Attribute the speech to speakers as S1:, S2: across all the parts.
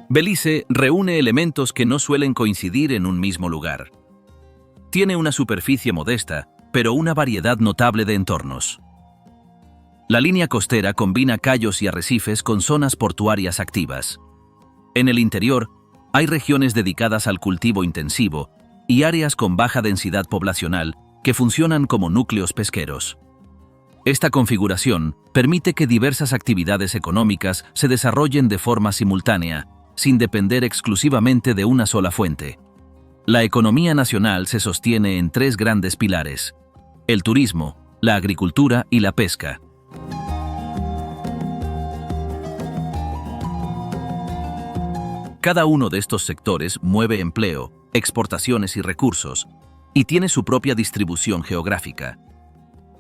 S1: Belice reúne elementos que no suelen coincidir en un mismo lugar. Tiene una superficie modesta, pero una variedad notable de entornos. La línea costera combina cayos y arrecifes con zonas portuarias activas. En el interior, hay regiones dedicadas al cultivo intensivo y áreas con baja densidad poblacional que funcionan como núcleos pesqueros. Esta configuración permite que diversas actividades económicas se desarrollen de forma simultánea, sin depender exclusivamente de una sola fuente. La economía nacional se sostiene en tres grandes pilares: el turismo, la agricultura y la pesca. Cada uno de estos sectores mueve empleo, exportaciones y recursos, y tiene su propia distribución geográfica.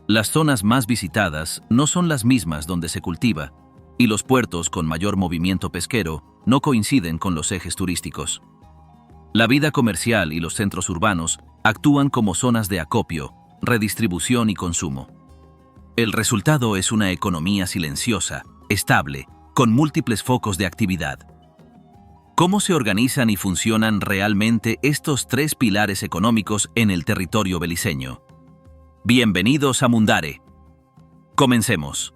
S1: Las zonas más visitadas no son las mismas donde se cultiva, y los puertos con mayor movimiento pesquero no coinciden con los ejes turísticos. La vida comercial y los centros urbanos actúan como zonas de acopio, redistribución y consumo. El resultado es una economía silenciosa, estable, con múltiples focos de actividad. ¿Cómo se organizan y funcionan realmente estos tres pilares económicos en el territorio beliceño? Bienvenidos a Mundare. Comencemos.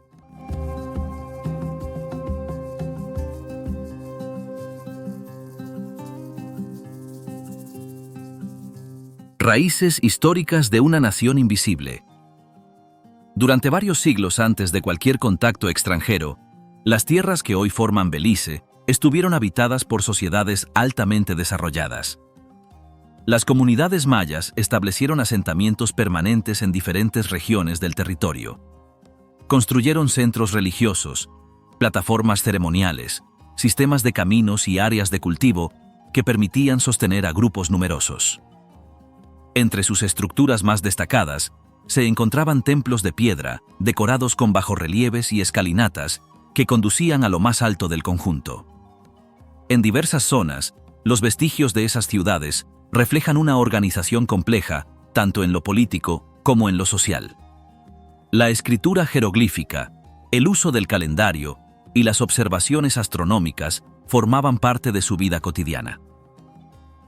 S1: Raíces históricas de una nación invisible. Durante varios siglos antes de cualquier contacto extranjero, las tierras que hoy forman Belice estuvieron habitadas por sociedades altamente desarrolladas. Las comunidades mayas establecieron asentamientos permanentes en diferentes regiones del territorio. Construyeron centros religiosos, plataformas ceremoniales, sistemas de caminos y áreas de cultivo que permitían sostener a grupos numerosos. Entre sus estructuras más destacadas se encontraban templos de piedra, decorados con bajorrelieves y escalinatas que conducían a lo más alto del conjunto. En diversas zonas, los vestigios de esas ciudades reflejan una organización compleja, tanto en lo político como en lo social. La escritura jeroglífica, el uso del calendario y las observaciones astronómicas formaban parte de su vida cotidiana.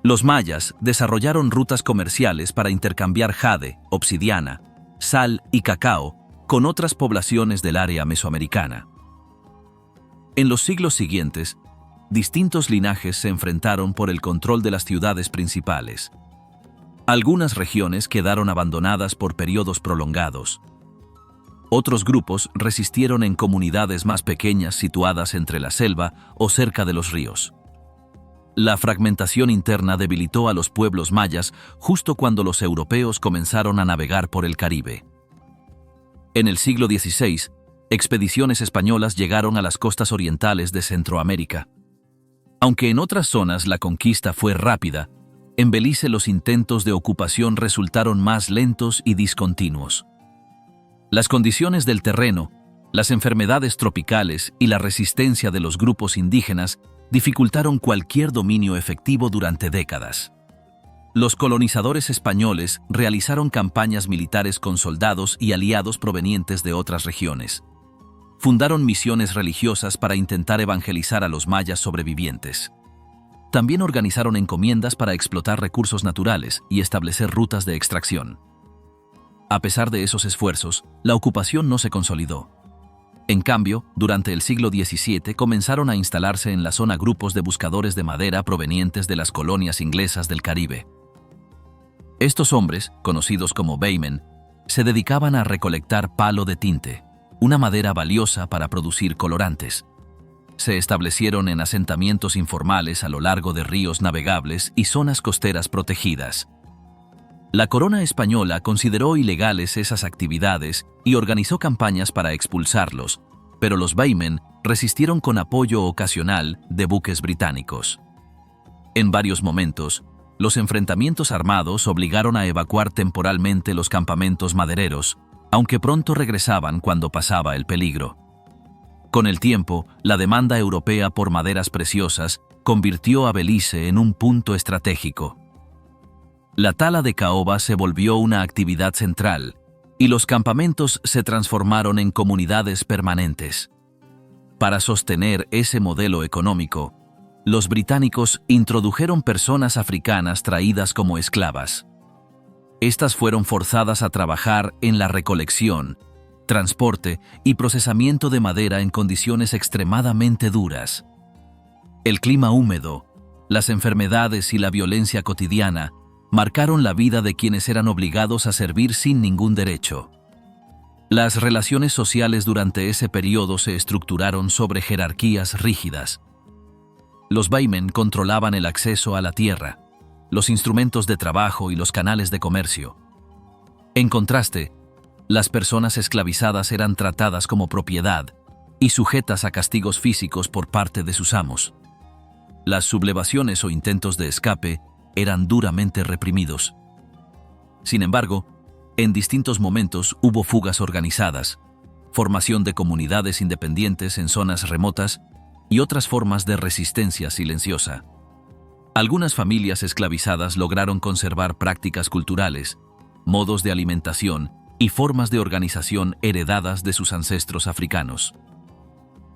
S1: Los mayas desarrollaron rutas comerciales para intercambiar jade, obsidiana, sal y cacao con otras poblaciones del área mesoamericana. En los siglos siguientes, distintos linajes se enfrentaron por el control de las ciudades principales. Algunas regiones quedaron abandonadas por periodos prolongados. Otros grupos resistieron en comunidades más pequeñas situadas entre la selva o cerca de los ríos. La fragmentación interna debilitó a los pueblos mayas justo cuando los europeos comenzaron a navegar por el Caribe. En el siglo XVI, expediciones españolas llegaron a las costas orientales de Centroamérica. Aunque en otras zonas la conquista fue rápida, en Belice los intentos de ocupación resultaron más lentos y discontinuos. Las condiciones del terreno, las enfermedades tropicales y la resistencia de los grupos indígenas dificultaron cualquier dominio efectivo durante décadas. Los colonizadores españoles realizaron campañas militares con soldados y aliados provenientes de otras regiones. Fundaron misiones religiosas para intentar evangelizar a los mayas sobrevivientes. También organizaron encomiendas para explotar recursos naturales y establecer rutas de extracción. A pesar de esos esfuerzos, la ocupación no se consolidó. En cambio, durante el siglo XVII comenzaron a instalarse en la zona grupos de buscadores de madera provenientes de las colonias inglesas del Caribe. Estos hombres, conocidos como baymen, se dedicaban a recolectar palo de tinte, una madera valiosa para producir colorantes. Se establecieron en asentamientos informales a lo largo de ríos navegables y zonas costeras protegidas. La corona española consideró ilegales esas actividades y organizó campañas para expulsarlos, pero los baymen resistieron con apoyo ocasional de buques británicos. En varios momentos, los enfrentamientos armados obligaron a evacuar temporalmente los campamentos madereros, aunque pronto regresaban cuando pasaba el peligro. Con el tiempo, la demanda europea por maderas preciosas convirtió a Belice en un punto estratégico. La tala de caoba se volvió una actividad central, y los campamentos se transformaron en comunidades permanentes. Para sostener ese modelo económico, los británicos introdujeron personas africanas traídas como esclavas. Estas fueron forzadas a trabajar en la recolección, transporte y procesamiento de madera en condiciones extremadamente duras. El clima húmedo, las enfermedades y la violencia cotidiana marcaron la vida de quienes eran obligados a servir sin ningún derecho. Las relaciones sociales durante ese periodo se estructuraron sobre jerarquías rígidas. Los beymen controlaban el acceso a la tierra, los instrumentos de trabajo y los canales de comercio. En contraste, las personas esclavizadas eran tratadas como propiedad y sujetas a castigos físicos por parte de sus amos. Las sublevaciones o intentos de escape eran duramente reprimidos. Sin embargo, en distintos momentos hubo fugas organizadas, formación de comunidades independientes en zonas remotas y otras formas de resistencia silenciosa. Algunas familias esclavizadas lograron conservar prácticas culturales, modos de alimentación y formas de organización heredadas de sus ancestros africanos.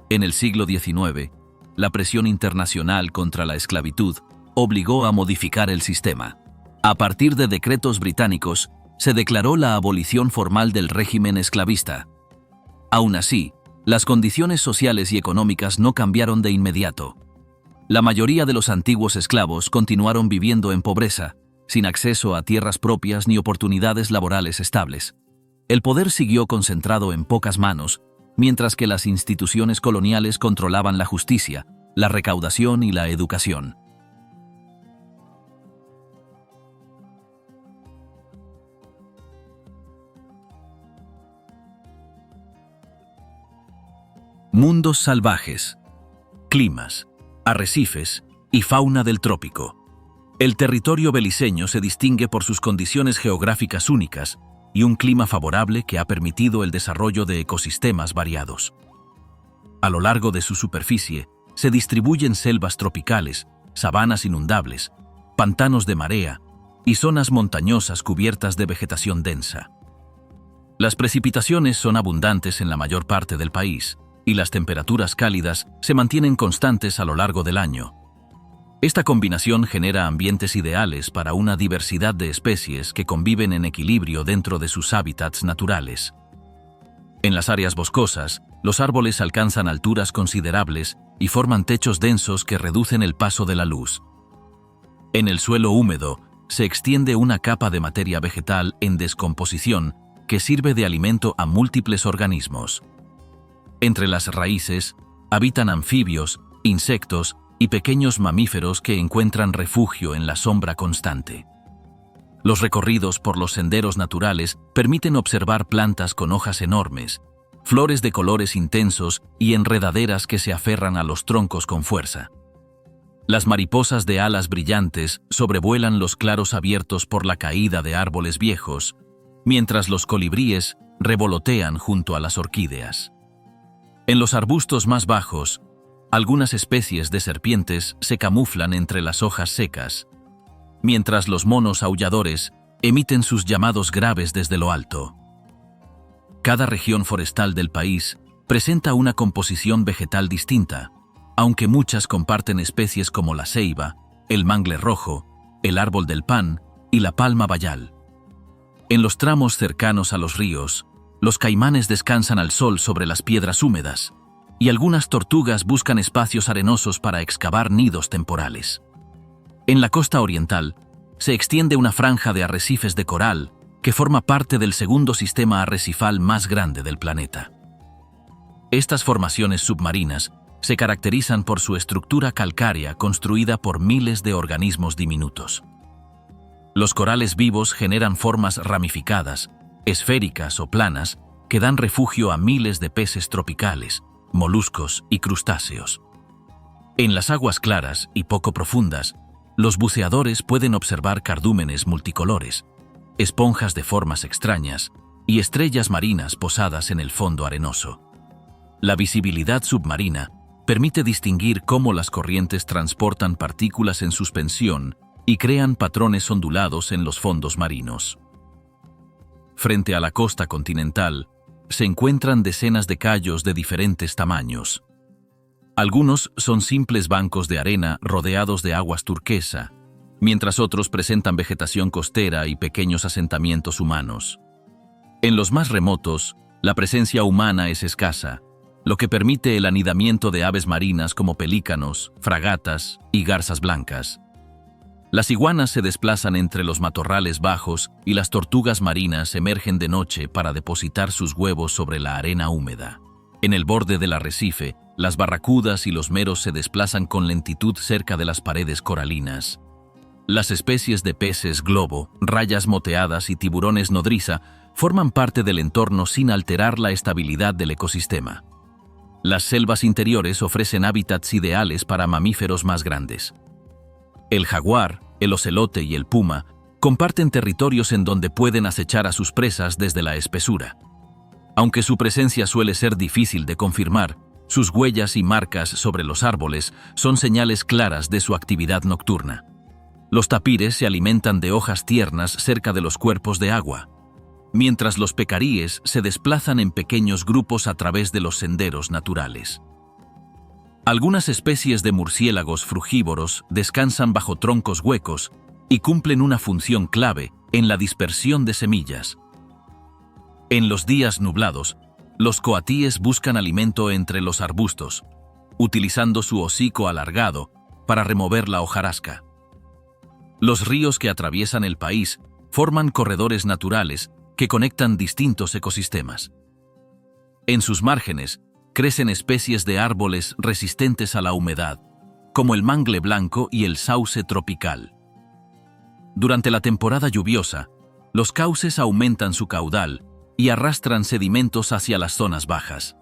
S1: En el siglo XIX, la presión internacional contra la esclavitud obligó a modificar el sistema. A partir de decretos británicos, se declaró la abolición formal del régimen esclavista. Aún así, las condiciones sociales y económicas no cambiaron de inmediato. La mayoría de los antiguos esclavos continuaron viviendo en pobreza, sin acceso a tierras propias ni oportunidades laborales estables. El poder siguió concentrado en pocas manos, mientras que las instituciones coloniales controlaban la justicia, la recaudación y la educación. Mundos salvajes, climas, arrecifes y fauna del trópico. El territorio beliceño se distingue por sus condiciones geográficas únicas y un clima favorable que ha permitido el desarrollo de ecosistemas variados. A lo largo de su superficie se distribuyen selvas tropicales, sabanas inundables, pantanos de marea y zonas montañosas cubiertas de vegetación densa. Las precipitaciones son abundantes en la mayor parte del país, y las temperaturas cálidas se mantienen constantes a lo largo del año. Esta combinación genera ambientes ideales para una diversidad de especies que conviven en equilibrio dentro de sus hábitats naturales. En las áreas boscosas, los árboles alcanzan alturas considerables y forman techos densos que reducen el paso de la luz. En el suelo húmedo, se extiende una capa de materia vegetal en descomposición que sirve de alimento a múltiples organismos. Entre las raíces, habitan anfibios, insectos y pequeños mamíferos que encuentran refugio en la sombra constante. Los recorridos por los senderos naturales permiten observar plantas con hojas enormes, flores de colores intensos y enredaderas que se aferran a los troncos con fuerza. Las mariposas de alas brillantes sobrevuelan los claros abiertos por la caída de árboles viejos, mientras los colibríes revolotean junto a las orquídeas. En los arbustos más bajos, algunas especies de serpientes se camuflan entre las hojas secas, mientras los monos aulladores emiten sus llamados graves desde lo alto. Cada región forestal del país presenta una composición vegetal distinta, aunque muchas comparten especies como la ceiba, el mangle rojo, el árbol del pan y la palma bayal. En los tramos cercanos a los ríos, los caimanes descansan al sol sobre las piedras húmedas, y algunas tortugas buscan espacios arenosos para excavar nidos temporales. En la costa oriental, se extiende una franja de arrecifes de coral que forma parte del segundo sistema arrecifal más grande del planeta. Estas formaciones submarinas se caracterizan por su estructura calcárea construida por miles de organismos diminutos. Los corales vivos generan formas ramificadas, esféricas o planas, que dan refugio a miles de peces tropicales, moluscos y crustáceos. En las aguas claras y poco profundas, los buceadores pueden observar cardúmenes multicolores, esponjas de formas extrañas y estrellas marinas posadas en el fondo arenoso. La visibilidad submarina permite distinguir cómo las corrientes transportan partículas en suspensión y crean patrones ondulados en los fondos marinos. Frente a la costa continental, se encuentran decenas de cayos de diferentes tamaños. Algunos son simples bancos de arena rodeados de aguas turquesa, mientras otros presentan vegetación costera y pequeños asentamientos humanos. En los más remotos, la presencia humana es escasa, lo que permite el anidamiento de aves marinas como pelícanos, fragatas y garzas blancas. Las iguanas se desplazan entre los matorrales bajos y las tortugas marinas emergen de noche para depositar sus huevos sobre la arena húmeda. En el borde del arrecife, las barracudas y los meros se desplazan con lentitud cerca de las paredes coralinas. Las especies de peces globo, rayas moteadas y tiburones nodriza forman parte del entorno sin alterar la estabilidad del ecosistema. Las selvas interiores ofrecen hábitats ideales para mamíferos más grandes. El jaguar, el ocelote y el puma comparten territorios en donde pueden acechar a sus presas desde la espesura. Aunque su presencia suele ser difícil de confirmar, sus huellas y marcas sobre los árboles son señales claras de su actividad nocturna. Los tapires se alimentan de hojas tiernas cerca de los cuerpos de agua, mientras los pecaríes se desplazan en pequeños grupos a través de los senderos naturales. Algunas especies de murciélagos frugívoros descansan bajo troncos huecos y cumplen una función clave en la dispersión de semillas. En los días nublados, los coatíes buscan alimento entre los arbustos, utilizando su hocico alargado para remover la hojarasca. Los ríos que atraviesan el país forman corredores naturales que conectan distintos ecosistemas. En sus márgenes crecen especies de árboles resistentes a la humedad, como el mangle blanco y el sauce tropical. Durante la temporada lluviosa, los cauces aumentan su caudal y arrastran sedimentos hacia las zonas bajas.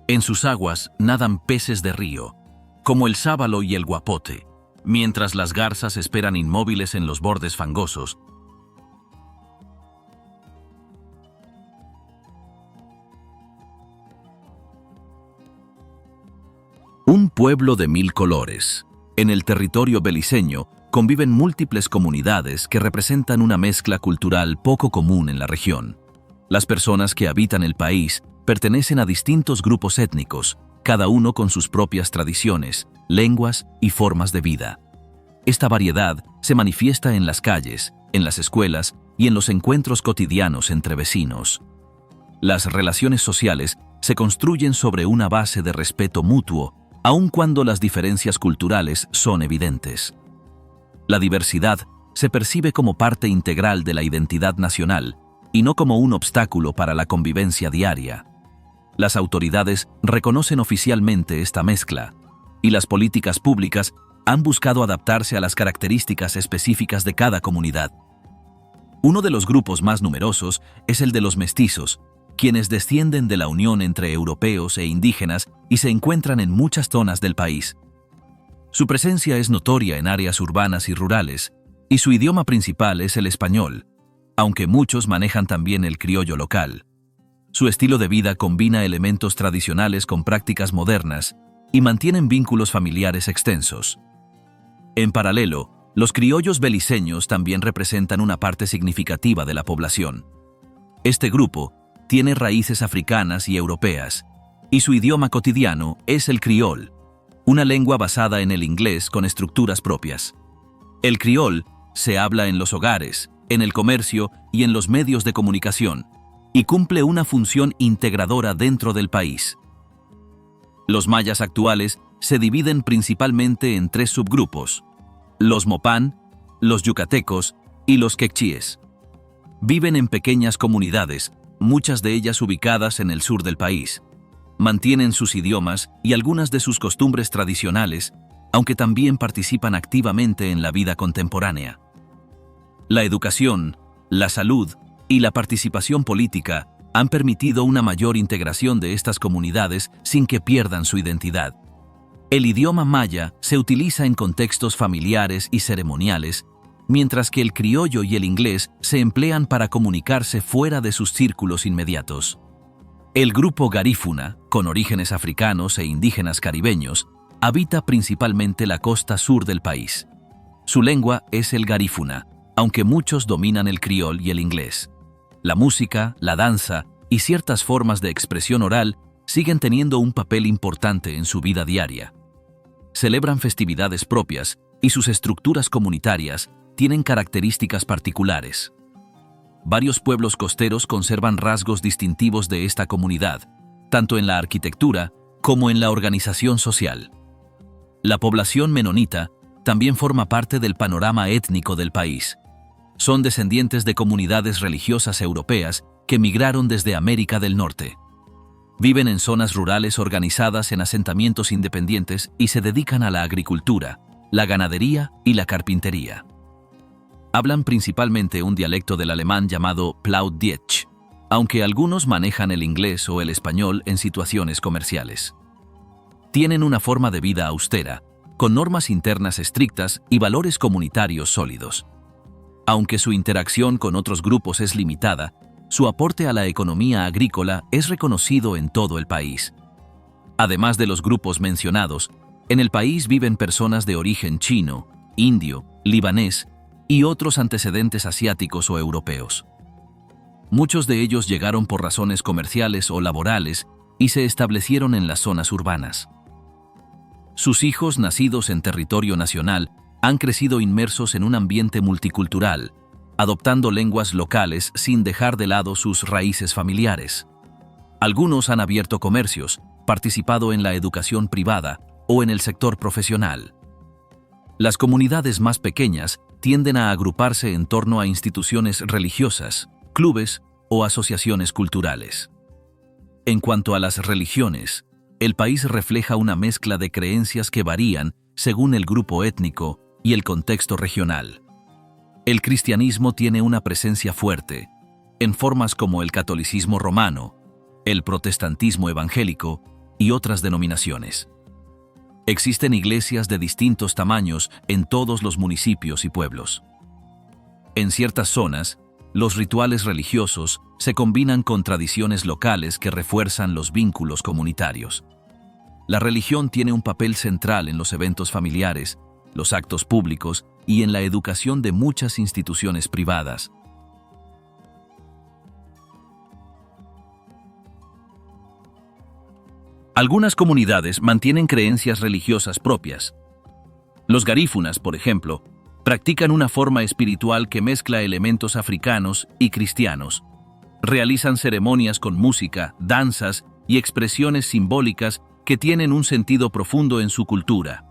S1: En sus aguas nadan peces de río, como el sábalo y el guapote, mientras las garzas esperan inmóviles en los bordes fangosos. Un pueblo de 1000 colores. En el territorio beliceño conviven múltiples comunidades que representan una mezcla cultural poco común en la región. Las personas que habitan el país pertenecen a distintos grupos étnicos, cada uno con sus propias tradiciones, lenguas y formas de vida. Esta variedad se manifiesta en las calles, en las escuelas y en los encuentros cotidianos entre vecinos. Las relaciones sociales se construyen sobre una base de respeto mutuo, aun cuando las diferencias culturales son evidentes. La diversidad se percibe como parte integral de la identidad nacional y no como un obstáculo para la convivencia diaria. Las autoridades reconocen oficialmente esta mezcla, y las políticas públicas han buscado adaptarse a las características específicas de cada comunidad. Uno de los grupos más numerosos es el de los mestizos, quienes descienden de la unión entre europeos e indígenas y se encuentran en muchas zonas del país. Su presencia es notoria en áreas urbanas y rurales, y su idioma principal es el español, aunque muchos manejan también el criollo local. Su estilo de vida combina elementos tradicionales con prácticas modernas y mantienen vínculos familiares extensos. En paralelo, los criollos beliceños también representan una parte significativa de la población. Este grupo tiene raíces africanas y europeas, y su idioma cotidiano es el criol, una lengua basada en el inglés con estructuras propias. El criol se habla en los hogares, en el comercio y en los medios de comunicación, y cumple una función integradora dentro del país. Los mayas actuales se dividen principalmente en 3 subgrupos: los mopán, los yucatecos y los quechíes. Viven en pequeñas comunidades, muchas de ellas ubicadas en el sur del país. Mantienen sus idiomas y algunas de sus costumbres tradicionales, aunque también participan activamente en la vida contemporánea. La educación, la salud y la participación política han permitido una mayor integración de estas comunidades sin que pierdan su identidad. El idioma maya se utiliza en contextos familiares y ceremoniales, mientras que el criollo y el inglés se emplean para comunicarse fuera de sus círculos inmediatos. El grupo garífuna, con orígenes africanos e indígenas caribeños, habita principalmente la costa sur del país. Su lengua es el garífuna, aunque muchos dominan el criol y el inglés. La música, la danza y ciertas formas de expresión oral siguen teniendo un papel importante en su vida diaria. Celebran festividades propias y sus estructuras comunitarias tienen características particulares. Varios pueblos costeros conservan rasgos distintivos de esta comunidad, tanto en la arquitectura como en la organización social. La población menonita también forma parte del panorama étnico del país. Son descendientes de comunidades religiosas europeas que migraron desde América del Norte. Viven en zonas rurales organizadas en asentamientos independientes y se dedican a la agricultura, la ganadería y la carpintería. Hablan principalmente un dialecto del alemán llamado Plattdeutsch, aunque algunos manejan el inglés o el español en situaciones comerciales. Tienen una forma de vida austera, con normas internas estrictas y valores comunitarios sólidos. Aunque su interacción con otros grupos es limitada, su aporte a la economía agrícola es reconocido en todo el país. Además de los grupos mencionados, en el país viven personas de origen chino, indio, libanés y otros antecedentes asiáticos o europeos. Muchos de ellos llegaron por razones comerciales o laborales y se establecieron en las zonas urbanas. Sus hijos, nacidos en territorio nacional, han crecido inmersos en un ambiente multicultural, adoptando lenguas locales sin dejar de lado sus raíces familiares. Algunos han abierto comercios, participado en la educación privada o en el sector profesional. Las comunidades más pequeñas tienden a agruparse en torno a instituciones religiosas, clubes o asociaciones culturales. En cuanto a las religiones, el país refleja una mezcla de creencias que varían según el grupo étnico y el contexto regional. El cristianismo tiene una presencia fuerte, en formas como el catolicismo romano, el protestantismo evangélico y otras denominaciones. Existen iglesias de distintos tamaños en todos los municipios y pueblos. En ciertas zonas, los rituales religiosos se combinan con tradiciones locales que refuerzan los vínculos comunitarios. La religión tiene un papel central en los eventos familiares, los actos públicos y en la educación de muchas instituciones privadas. Algunas comunidades mantienen creencias religiosas propias. Los garífunas, por ejemplo, practican una forma espiritual que mezcla elementos africanos y cristianos. Realizan ceremonias con música, danzas y expresiones simbólicas que tienen un sentido profundo en su cultura.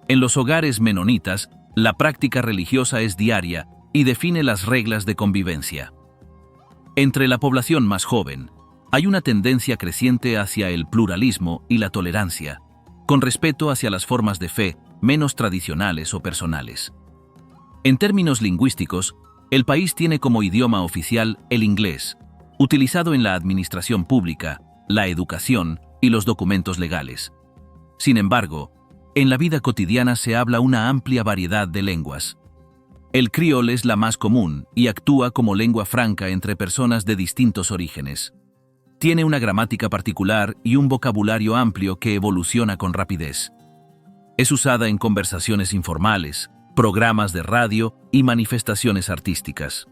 S1: En los hogares menonitas, la práctica religiosa es diaria y define las reglas de convivencia. Entre la población más joven, hay una tendencia creciente hacia el pluralismo y la tolerancia, con respeto hacia las formas de fe menos tradicionales o personales. En términos lingüísticos, el país tiene como idioma oficial el inglés, utilizado en la administración pública, la educación y los documentos legales. Sin embargo, en la vida cotidiana se habla una amplia variedad de lenguas. El criol es la más común y actúa como lengua franca entre personas de distintos orígenes. Tiene una gramática particular y un vocabulario amplio que evoluciona con rapidez. Es usada en conversaciones informales, programas de radio y manifestaciones artísticas.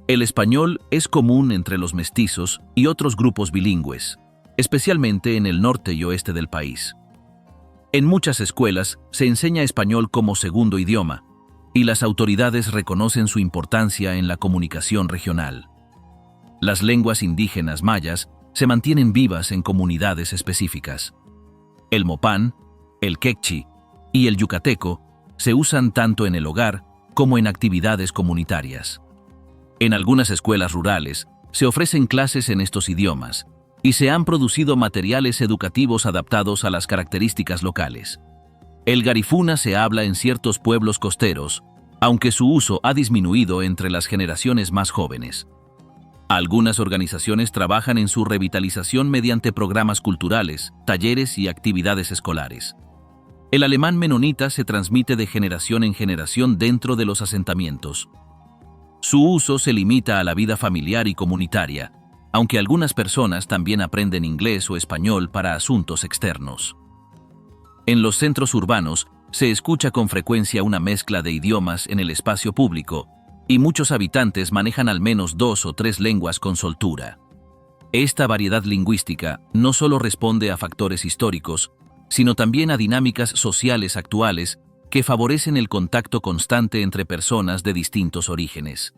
S1: El español es común entre los mestizos y otros grupos bilingües, especialmente en el norte y oeste del país. En muchas escuelas se enseña español como segundo idioma, y las autoridades reconocen su importancia en la comunicación regional. Las lenguas indígenas mayas se mantienen vivas en comunidades específicas. El mopán, el quechí y el yucateco se usan tanto en el hogar como en actividades comunitarias. En algunas escuelas rurales se ofrecen clases en estos idiomas y se han producido materiales educativos adaptados a las características locales. El garífuna se habla en ciertos pueblos costeros, aunque su uso ha disminuido entre las generaciones más jóvenes. Algunas organizaciones trabajan en su revitalización mediante programas culturales, talleres y actividades escolares. El alemán menonita se transmite de generación en generación dentro de los asentamientos. Su uso se limita a la vida familiar y comunitaria, aunque algunas personas también aprenden inglés o español para asuntos externos. En los centros urbanos se escucha con frecuencia una mezcla de idiomas en el espacio público, y muchos habitantes manejan al menos 2 o 3 lenguas con soltura. Esta variedad lingüística no solo responde a factores históricos, sino también a dinámicas sociales actuales que favorecen el contacto constante entre personas de distintos orígenes.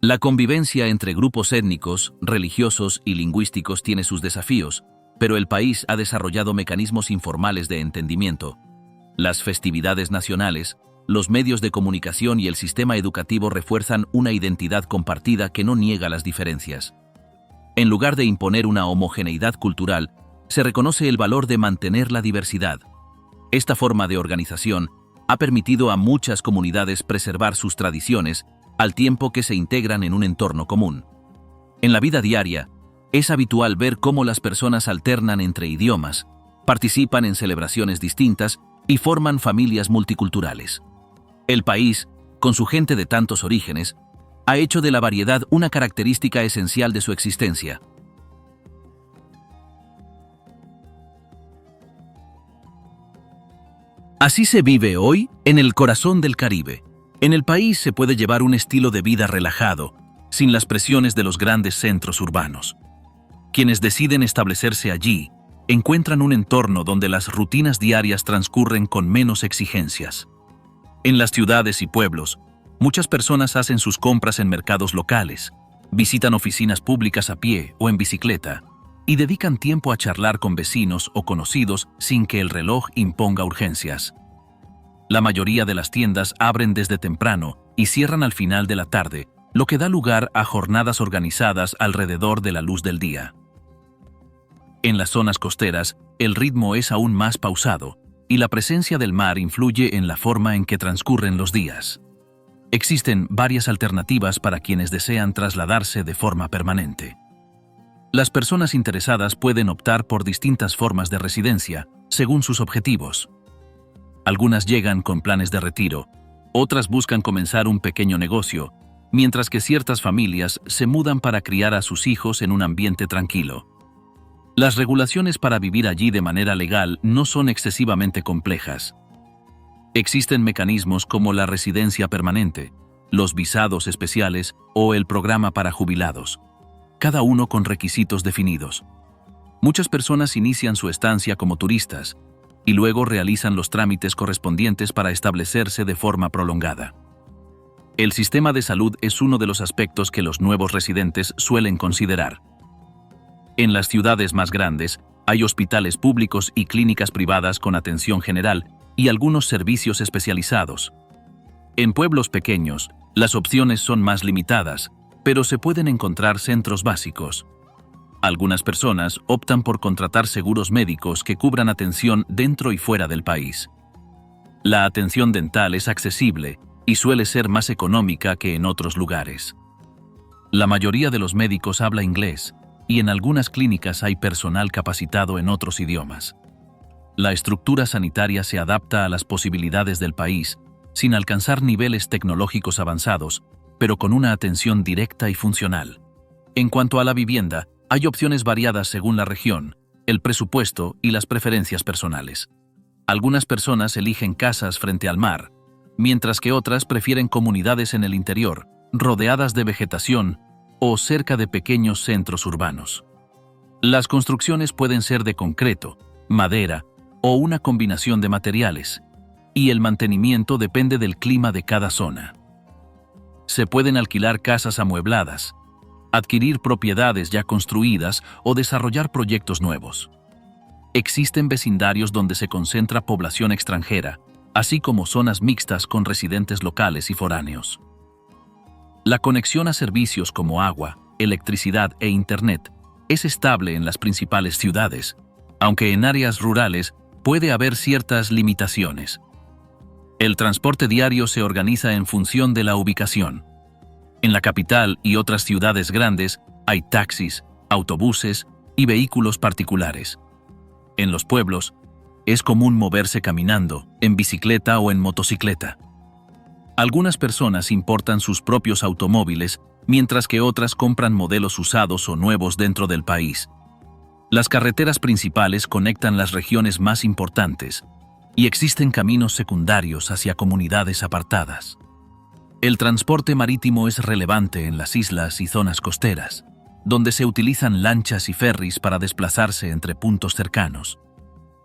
S1: La convivencia entre grupos étnicos, religiosos y lingüísticos tiene sus desafíos, pero el país ha desarrollado mecanismos informales de entendimiento. Las festividades nacionales, los medios de comunicación y el sistema educativo refuerzan una identidad compartida que no niega las diferencias. En lugar de imponer una homogeneidad cultural, se reconoce el valor de mantener la diversidad. Esta forma de organización ha permitido a muchas comunidades preservar sus tradiciones al tiempo que se integran en un entorno común. En la vida diaria, es habitual ver cómo las personas alternan entre idiomas, participan en celebraciones distintas y forman familias multiculturales. El país, con su gente de tantos orígenes, ha hecho de la variedad una característica esencial de su existencia. Así se vive hoy en el corazón del Caribe. En el país se puede llevar un estilo de vida relajado, sin las presiones de los grandes centros urbanos. Quienes deciden establecerse allí encuentran un entorno donde las rutinas diarias transcurren con menos exigencias. En las ciudades y pueblos, muchas personas hacen sus compras en mercados locales, visitan oficinas públicas a pie o en bicicleta y dedican tiempo a charlar con vecinos o conocidos sin que el reloj imponga urgencias. La mayoría de las tiendas abren desde temprano y cierran al final de la tarde, lo que da lugar a jornadas organizadas alrededor de la luz del día. En las zonas costeras, el ritmo es aún más pausado, y la presencia del mar influye en la forma en que transcurren los días. Existen varias alternativas para quienes desean trasladarse de forma permanente. Las personas interesadas pueden optar por distintas formas de residencia, según sus objetivos. Algunas llegan con planes de retiro, otras buscan comenzar un pequeño negocio, mientras que ciertas familias se mudan para criar a sus hijos en un ambiente tranquilo. Las regulaciones para vivir allí de manera legal no son excesivamente complejas. Existen mecanismos como la residencia permanente, los visados especiales o el programa para jubilados, cada uno con requisitos definidos. Muchas personas inician su estancia como turistas y luego realizan los trámites correspondientes para establecerse de forma prolongada. El sistema de salud es uno de los aspectos que los nuevos residentes suelen considerar. En las ciudades más grandes, hay hospitales públicos y clínicas privadas con atención general y algunos servicios especializados. En pueblos pequeños, las opciones son más limitadas, pero se pueden encontrar centros básicos. Algunas personas optan por contratar seguros médicos que cubran atención dentro y fuera del país. La atención dental es accesible y suele ser más económica que en otros lugares. La mayoría de los médicos habla inglés, y en algunas clínicas hay personal capacitado en otros idiomas. La estructura sanitaria se adapta a las posibilidades del país, sin alcanzar niveles tecnológicos avanzados, pero con una atención directa y funcional. En cuanto a la vivienda, hay opciones variadas según la región, el presupuesto y las preferencias personales. Algunas personas eligen casas frente al mar, mientras que otras prefieren comunidades en el interior, rodeadas de vegetación o cerca de pequeños centros urbanos. Las construcciones pueden ser de concreto, madera o una combinación de materiales, y el mantenimiento depende del clima de cada zona. Se pueden alquilar casas amuebladas, adquirir propiedades ya construidas o desarrollar proyectos nuevos. Existen vecindarios donde se concentra población extranjera, así como zonas mixtas con residentes locales y foráneos. La conexión a servicios como agua, electricidad e Internet es estable en las principales ciudades, aunque en áreas rurales puede haber ciertas limitaciones. El transporte diario se organiza en función de la ubicación. En la capital y otras ciudades grandes hay taxis, autobuses y vehículos particulares. En los pueblos, es común moverse caminando, en bicicleta o en motocicleta. Algunas personas importan sus propios automóviles, mientras que otras compran modelos usados o nuevos dentro del país. Las carreteras principales conectan las regiones más importantes, y existen caminos secundarios hacia comunidades apartadas. El transporte marítimo es relevante en las islas y zonas costeras. donde se utilizan lanchas y ferries para desplazarse entre puntos cercanos.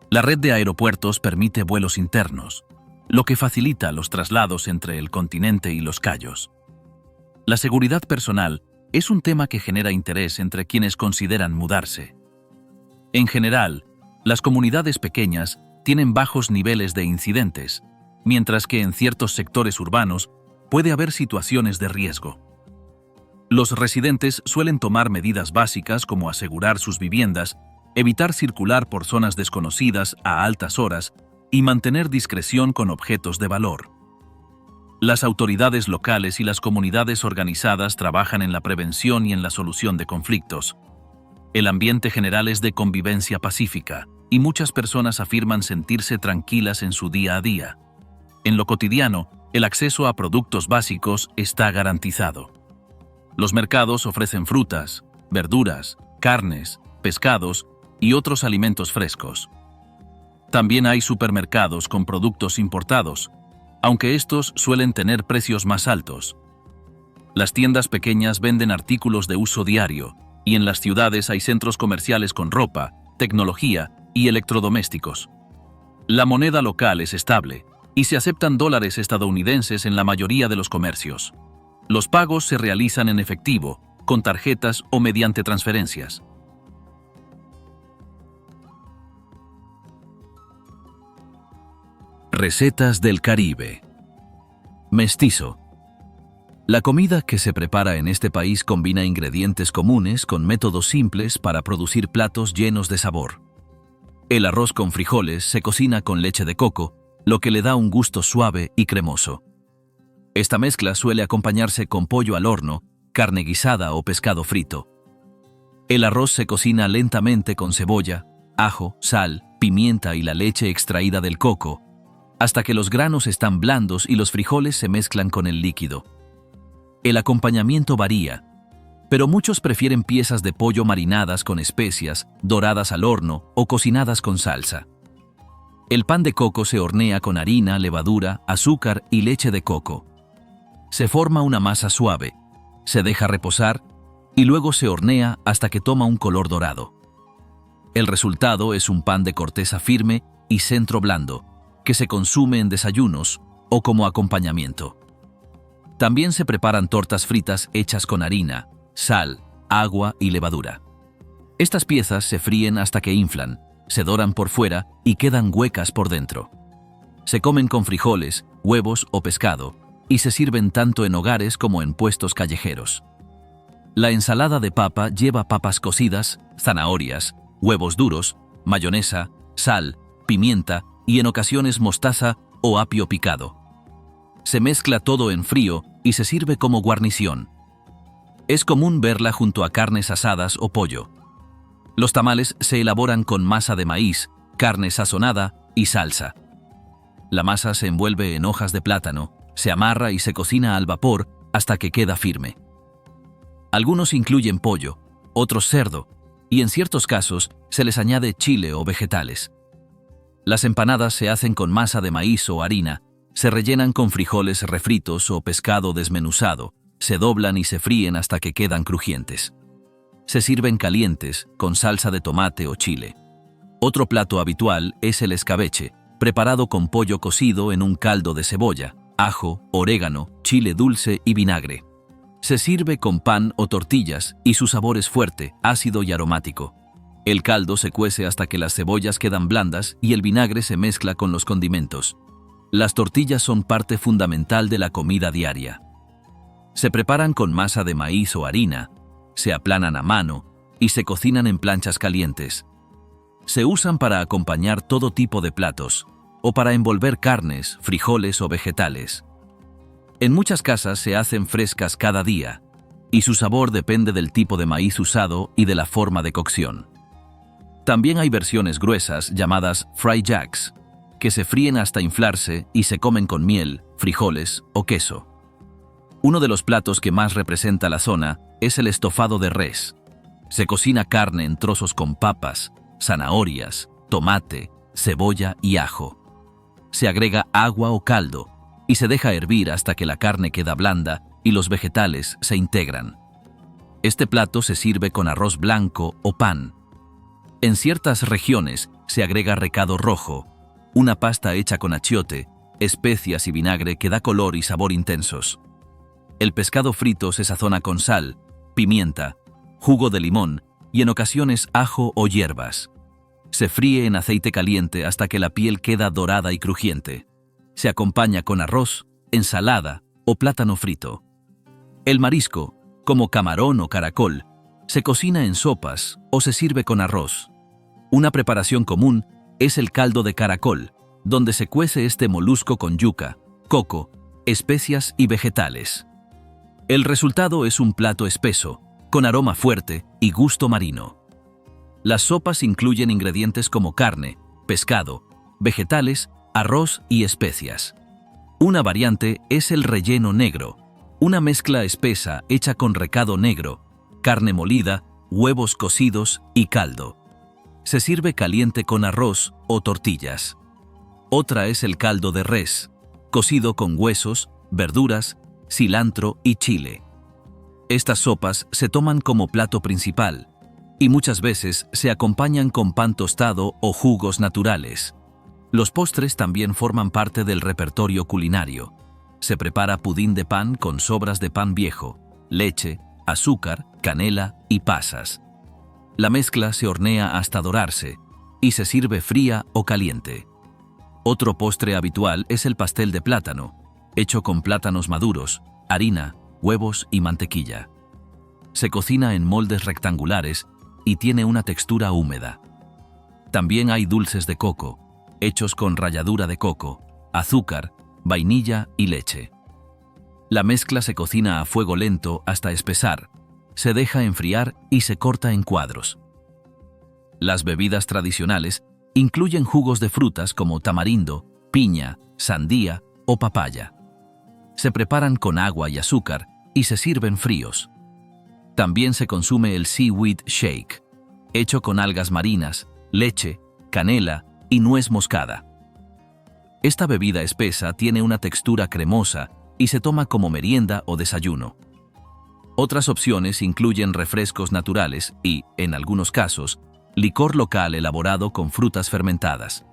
S1: La red de aeropuertos permite vuelos internos, lo que facilita los traslados entre el continente y los cayos. La seguridad personal es un tema que genera interés entre quienes consideran mudarse. En general, las comunidades pequeñas tienen bajos niveles de incidentes, mientras que en ciertos sectores urbanos puede haber situaciones de riesgo. Los residentes suelen tomar medidas básicas como asegurar sus viviendas, evitar circular por zonas desconocidas a altas horas y mantener discreción con objetos de valor. Las autoridades locales y las comunidades organizadas trabajan en la prevención y en la solución de conflictos. El ambiente general es de convivencia pacífica, y muchas personas afirman sentirse tranquilas en su día a día. En lo cotidiano, el acceso a productos básicos está garantizado. Los mercados ofrecen frutas, verduras, carnes, pescados y otros alimentos frescos. También hay supermercados con productos importados, aunque estos suelen tener precios más altos. Las tiendas pequeñas venden artículos de uso diario, y en las ciudades hay centros comerciales con ropa, tecnología y electrodomésticos. La moneda local es estable, y se aceptan dólares estadounidenses en la mayoría de los comercios. Los pagos se realizan en efectivo, con tarjetas o mediante transferencias. Recetas del Caribe. Mestizo. La comida que se prepara en este país combina ingredientes comunes con métodos simples para producir platos llenos de sabor. El arroz con frijoles se cocina con leche de coco, lo que le da un gusto suave y cremoso. Esta mezcla suele acompañarse con pollo al horno, carne guisada o pescado frito. El arroz se cocina lentamente con cebolla, ajo, sal, pimienta y la leche extraída del coco, hasta que los granos están blandos y los frijoles se mezclan con el líquido. El acompañamiento varía, pero muchos prefieren piezas de pollo marinadas con especias, doradas al horno o cocinadas con salsa. El pan de coco se hornea con harina, levadura, azúcar y leche de coco. Se forma una masa suave, se deja reposar y luego se hornea hasta que toma un color dorado. El resultado es un pan de corteza firme y centro blando, que se consume en desayunos o como acompañamiento. También se preparan tortas fritas hechas con harina, sal, agua y levadura. Estas piezas se fríen hasta que inflan, se doran por fuera y quedan huecas por dentro. Se comen con frijoles, huevos o pescado y se sirven tanto en hogares como en puestos callejeros. La ensalada de papa lleva papas cocidas, zanahorias, huevos duros, mayonesa, sal, pimienta y en ocasiones mostaza o apio picado. Se mezcla todo en frío y se sirve como guarnición. Es común verla junto a carnes asadas o pollo. Los tamales se elaboran con masa de maíz, carne sazonada y salsa. La masa se envuelve en hojas de plátano, se amarra y se cocina al vapor hasta que queda firme. Algunos incluyen pollo, otros cerdo, y en ciertos casos se les añade chile o vegetales. Las empanadas se hacen con masa de maíz o harina, se rellenan con frijoles refritos o pescado desmenuzado, se doblan y se fríen hasta que quedan crujientes. Se sirven calientes, con salsa de tomate o chile. Otro plato habitual es el escabeche, preparado con pollo cocido en un caldo de cebolla, ajo, orégano, chile dulce y vinagre. Se sirve con pan o tortillas y su sabor es fuerte, ácido y aromático. El caldo se cuece hasta que las cebollas quedan blandas y el vinagre se mezcla con los condimentos. Las tortillas son parte fundamental de la comida diaria. Se preparan con masa de maíz o harina, se aplanan a mano y se cocinan en planchas calientes. Se usan para acompañar todo tipo de platos o para envolver carnes, frijoles o vegetales. En muchas casas se hacen frescas cada día y su sabor depende del tipo de maíz usado y de la forma de cocción. También hay versiones gruesas llamadas fry jacks, que se fríen hasta inflarse y se comen con miel, frijoles o queso. Uno de los platos que más representa la zona es el estofado de res. Se cocina carne en trozos con papas, zanahorias, tomate, cebolla y ajo. Se agrega agua o caldo y se deja hervir hasta que la carne queda blanda y los vegetales se integran. Este plato se sirve con arroz blanco o pan. En ciertas regiones se agrega recado rojo, una pasta hecha con achiote, especias y vinagre que da color y sabor intensos. El pescado frito se sazona con sal, pimienta, jugo de limón y en ocasiones ajo o hierbas. Se fríe en aceite caliente hasta que la piel queda dorada y crujiente. Se acompaña con arroz, ensalada o plátano frito. El marisco, como camarón o caracol, se cocina en sopas o se sirve con arroz. Una preparación común es el caldo de caracol, donde se cuece este molusco con yuca, coco, especias y vegetales. El resultado es un plato espeso, con aroma fuerte y gusto marino. Las sopas incluyen ingredientes como carne, pescado, vegetales, arroz y especias. Una variante es el relleno negro, una mezcla espesa hecha con recado negro, carne molida, huevos cocidos y caldo. Se sirve caliente con arroz o tortillas. Otra es el caldo de res, cocido con huesos, verduras, cilantro y chile. Estas sopas se toman como plato principal y muchas veces se acompañan con pan tostado o jugos naturales. Los postres también forman parte del repertorio culinario. Se prepara pudín de pan con sobras de pan viejo, leche, azúcar, canela y pasas. La mezcla se hornea hasta dorarse y se sirve fría o caliente. Otro postre habitual es el pastel de plátano, hecho con plátanos maduros, harina, huevos y mantequilla. Se cocina en moldes rectangulares y tiene una textura húmeda. También hay dulces de coco, hechos con ralladura de coco, azúcar, vainilla y leche. La mezcla se cocina a fuego lento hasta espesar, se deja enfriar y se corta en cuadros. Las bebidas tradicionales incluyen jugos de frutas como tamarindo, piña, sandía o papaya. Se preparan con agua y azúcar y se sirven fríos. También se consume el seaweed shake, hecho con algas marinas, leche, canela y nuez moscada. Esta bebida espesa tiene una textura cremosa y se toma como merienda o desayuno. Otras opciones incluyen refrescos naturales y, en algunos casos, licor local elaborado con frutas fermentadas.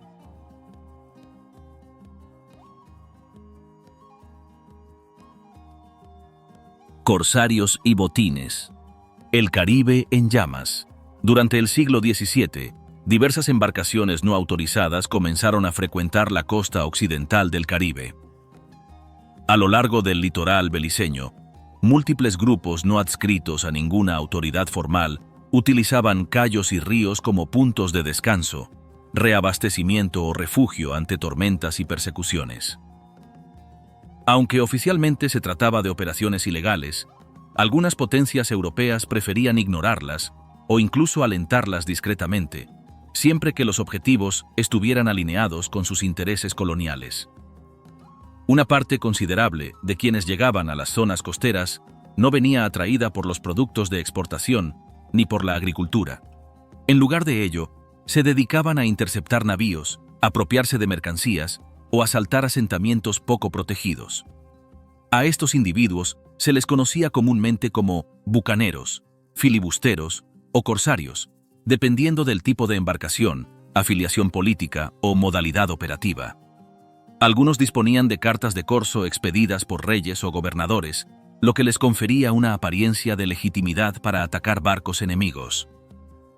S1: Corsarios y botines. El Caribe en llamas. Durante el siglo XVII, diversas embarcaciones no autorizadas comenzaron a frecuentar la costa occidental del Caribe. A lo largo del litoral beliceño, múltiples grupos no adscritos a ninguna autoridad formal utilizaban cayos y ríos como puntos de descanso, reabastecimiento o refugio ante tormentas y persecuciones. Aunque oficialmente se trataba de operaciones ilegales, algunas potencias europeas preferían ignorarlas o incluso alentarlas discretamente, siempre que los objetivos estuvieran alineados con sus intereses coloniales. Una parte considerable de quienes llegaban a las zonas costeras no venía atraída por los productos de exportación ni por la agricultura. En lugar de ello, se dedicaban a interceptar navíos, apropiarse de mercancías o asaltar asentamientos poco protegidos. A estos individuos se les conocía comúnmente como bucaneros, filibusteros o corsarios, dependiendo del tipo de embarcación, afiliación política o modalidad operativa. Algunos disponían de cartas de corso expedidas por reyes o gobernadores, lo que les confería una apariencia de legitimidad para atacar barcos enemigos.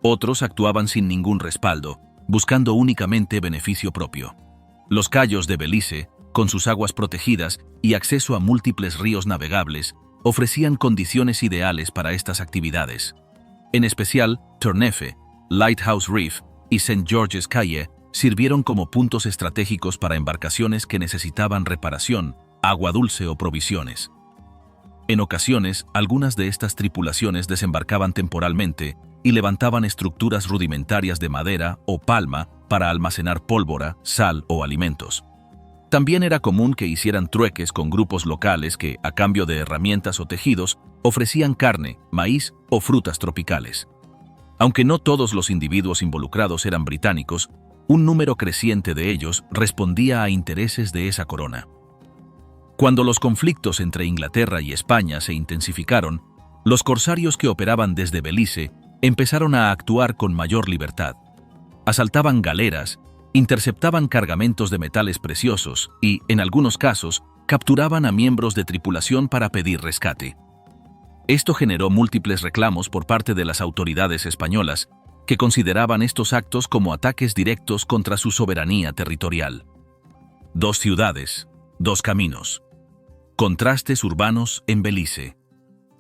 S1: Otros actuaban sin ningún respaldo, buscando únicamente beneficio propio. Los cayos de Belice, con sus aguas protegidas y acceso a múltiples ríos navegables, ofrecían condiciones ideales para estas actividades. En especial, Turnefe, Lighthouse Reef y St. George's Caye sirvieron como puntos estratégicos para embarcaciones que necesitaban reparación, agua dulce o provisiones. En ocasiones, algunas de estas tripulaciones desembarcaban temporalmente y levantaban estructuras rudimentarias de madera o palma para almacenar pólvora, sal o alimentos. También era común que hicieran trueques con grupos locales que, a cambio de herramientas o tejidos, ofrecían carne, maíz o frutas tropicales. Aunque no todos los individuos involucrados eran británicos, un número creciente de ellos respondía a intereses de esa corona. Cuando los conflictos entre Inglaterra y España se intensificaron, Los corsarios que operaban desde Belice empezaron a actuar con mayor libertad. Asaltaban galeras, interceptaban cargamentos de metales preciosos y, en algunos casos, capturaban a miembros de tripulación para pedir rescate. Esto generó múltiples reclamos por parte de las autoridades españolas, que consideraban estos actos como ataques directos contra su soberanía territorial. Dos ciudades, dos caminos. Contrastes urbanos en Belice.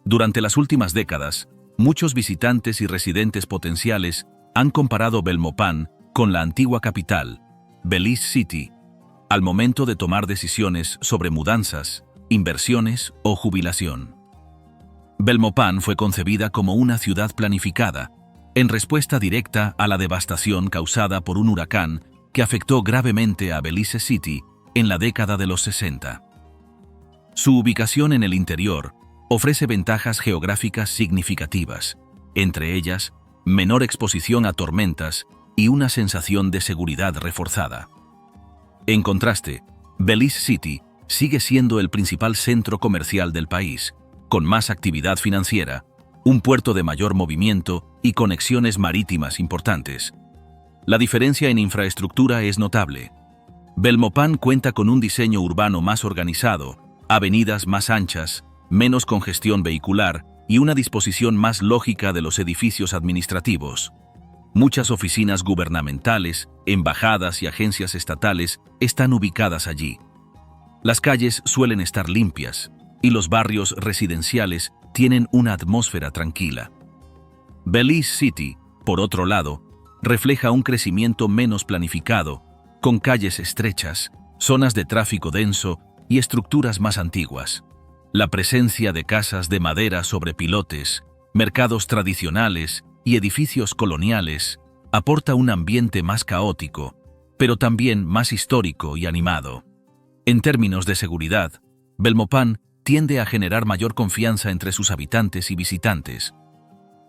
S1: Durante las últimas décadas, muchos visitantes y residentes potenciales han comparado Belmopán con la antigua capital, Belize City, al momento de tomar decisiones sobre mudanzas, inversiones o jubilación. Belmopán fue concebida como una ciudad planificada, en respuesta directa a la devastación causada por un huracán que afectó gravemente a Belize City en la década de los 60. Su ubicación en el interior ofrece ventajas geográficas significativas, entre ellas, menor exposición a tormentas y una sensación de seguridad reforzada. En contraste, Belize City sigue siendo el principal centro comercial del país, con más actividad financiera, un puerto de mayor movimiento y conexiones marítimas importantes. La diferencia en infraestructura es notable. Belmopán cuenta con un diseño urbano más organizado, avenidas más anchas, menos congestión vehicular y una disposición más lógica de los edificios administrativos. Muchas oficinas gubernamentales, embajadas y agencias estatales están ubicadas allí. Las calles suelen estar limpias y los barrios residenciales tienen una atmósfera tranquila. Belize City, por otro lado, refleja un crecimiento menos planificado, con calles estrechas, zonas de tráfico denso y estructuras más antiguas. La presencia de casas de madera sobre pilotes, mercados tradicionales y edificios coloniales aporta un ambiente más caótico, pero también más histórico y animado. En términos de seguridad, Belmopán tiende a generar mayor confianza entre sus habitantes y visitantes.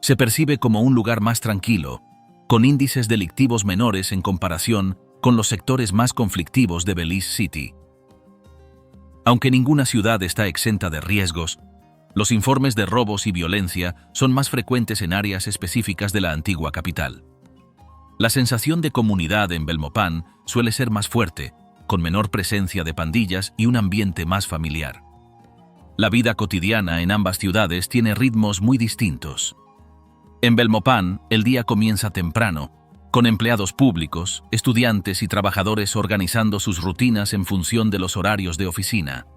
S1: Se percibe como un lugar más tranquilo, con índices delictivos menores en comparación con los sectores más conflictivos de Belize City. Aunque ninguna ciudad está exenta de riesgos, los informes de robos y violencia son más frecuentes en áreas específicas de la antigua capital. La sensación de comunidad en Belmopán suele ser más fuerte, con menor presencia de pandillas y un ambiente más familiar. La vida cotidiana en ambas ciudades tiene ritmos muy distintos. En Belmopán, el día comienza temprano, con empleados públicos, estudiantes y trabajadores organizando sus rutinas en función de los horarios de oficina.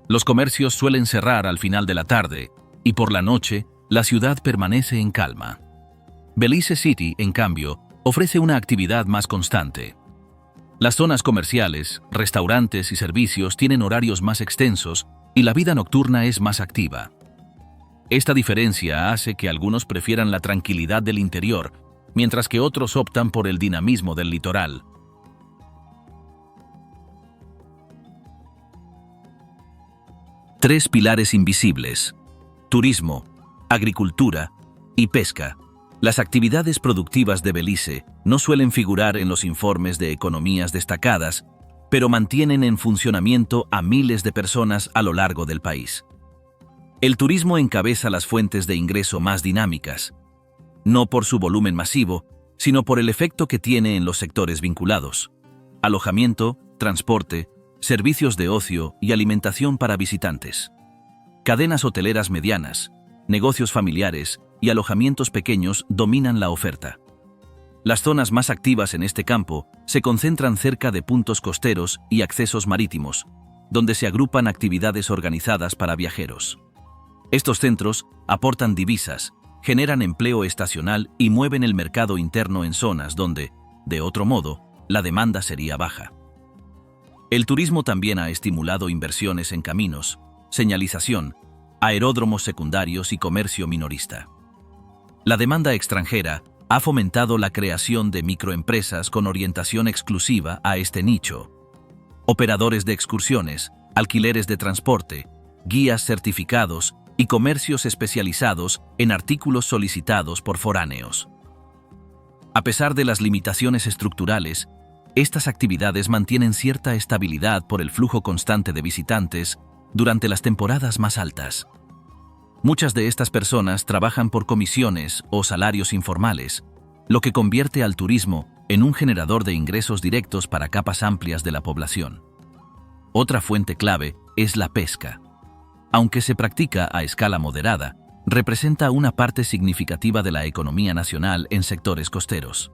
S1: Los comercios suelen cerrar al final de la tarde, y por la noche, la ciudad permanece en calma. Belize City, en cambio, ofrece una actividad más constante. Las zonas comerciales, restaurantes y servicios tienen horarios más extensos y la vida nocturna es más activa. Esta diferencia hace que algunos prefieran la tranquilidad del interior, mientras que otros optan por el dinamismo del litoral. Tres pilares invisibles: turismo, agricultura y pesca. Las actividades productivas de Belice no suelen figurar en los informes de economías destacadas, pero mantienen en funcionamiento a miles de personas a lo largo del país. El turismo encabeza las fuentes de ingreso más dinámicas, no por su volumen masivo, sino por el efecto que tiene en los sectores vinculados: alojamiento, transporte, servicios de ocio y alimentación para visitantes. Cadenas hoteleras medianas, negocios familiares y alojamientos pequeños dominan la oferta. Las zonas más activas en este campo se concentran cerca de puntos costeros y accesos marítimos, donde se agrupan actividades organizadas para viajeros. Estos centros aportan divisas, generan empleo estacional y mueven el mercado interno en zonas donde, de otro modo, la demanda sería baja. El turismo también ha estimulado inversiones en caminos, señalización, aeródromos secundarios y comercio minorista. La demanda extranjera ha fomentado la creación de microempresas con orientación exclusiva a este nicho. Operadores de excursiones, alquileres de transporte, guías certificados y comercios especializados en artículos solicitados por foráneos. A pesar de las limitaciones estructurales, estas actividades mantienen cierta estabilidad por el flujo constante de visitantes durante las temporadas más altas. Muchas de estas personas trabajan por comisiones o salarios informales, lo que convierte al turismo en un generador de ingresos directos para capas amplias de la población. Otra fuente clave es la pesca. Aunque se practica a escala moderada, representa una parte significativa de la economía nacional en sectores costeros.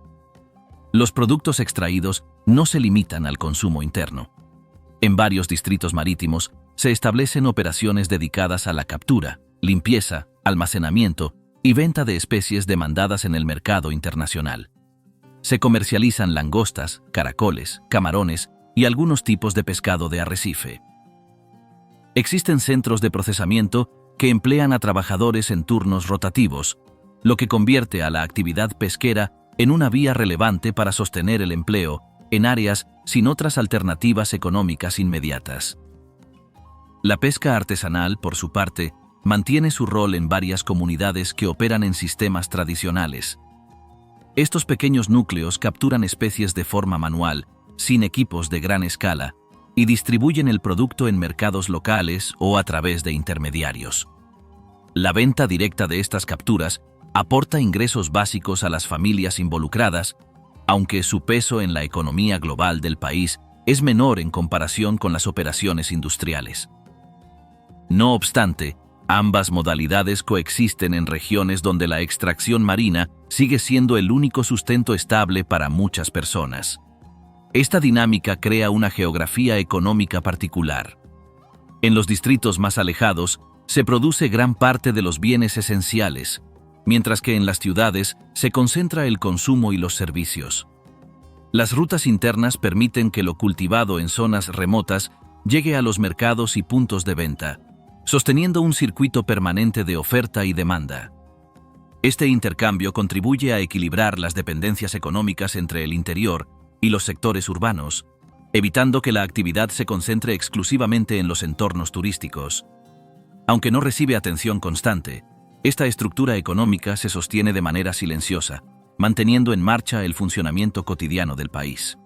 S1: Los productos extraídos no se limitan al consumo interno. En varios distritos marítimos se establecen operaciones dedicadas a la captura, limpieza, almacenamiento y venta de especies demandadas en el mercado internacional. Se comercializan langostas, caracoles, camarones y algunos tipos de pescado de arrecife. Existen centros de procesamiento que emplean a trabajadores en turnos rotativos, lo que convierte a la actividad pesquera en una vía relevante para sostener el empleo en áreas sin otras alternativas económicas inmediatas. La pesca artesanal, por su parte, mantiene su rol en varias comunidades que operan en sistemas tradicionales. Estos pequeños núcleos capturan especies de forma manual, sin equipos de gran escala, y distribuyen el producto en mercados locales o a través de intermediarios. La venta directa de estas capturas aporta ingresos básicos a las familias involucradas, aunque su peso en la economía global del país es menor en comparación con las operaciones industriales. No obstante, ambas modalidades coexisten en regiones donde la extracción marina sigue siendo el único sustento estable para muchas personas. Esta dinámica crea una geografía económica particular. En los distritos más alejados se produce gran parte de los bienes esenciales, mientras que en las ciudades se concentra el consumo y los servicios. Las rutas internas permiten que lo cultivado en zonas remotas llegue a los mercados y puntos de venta, sosteniendo un circuito permanente de oferta y demanda. Este intercambio contribuye a equilibrar las dependencias económicas entre el interior y los sectores urbanos, evitando que la actividad se concentre exclusivamente en los entornos turísticos. Aunque no recibe atención constante, esta estructura económica se sostiene de manera silenciosa, manteniendo en marcha el funcionamiento cotidiano del país.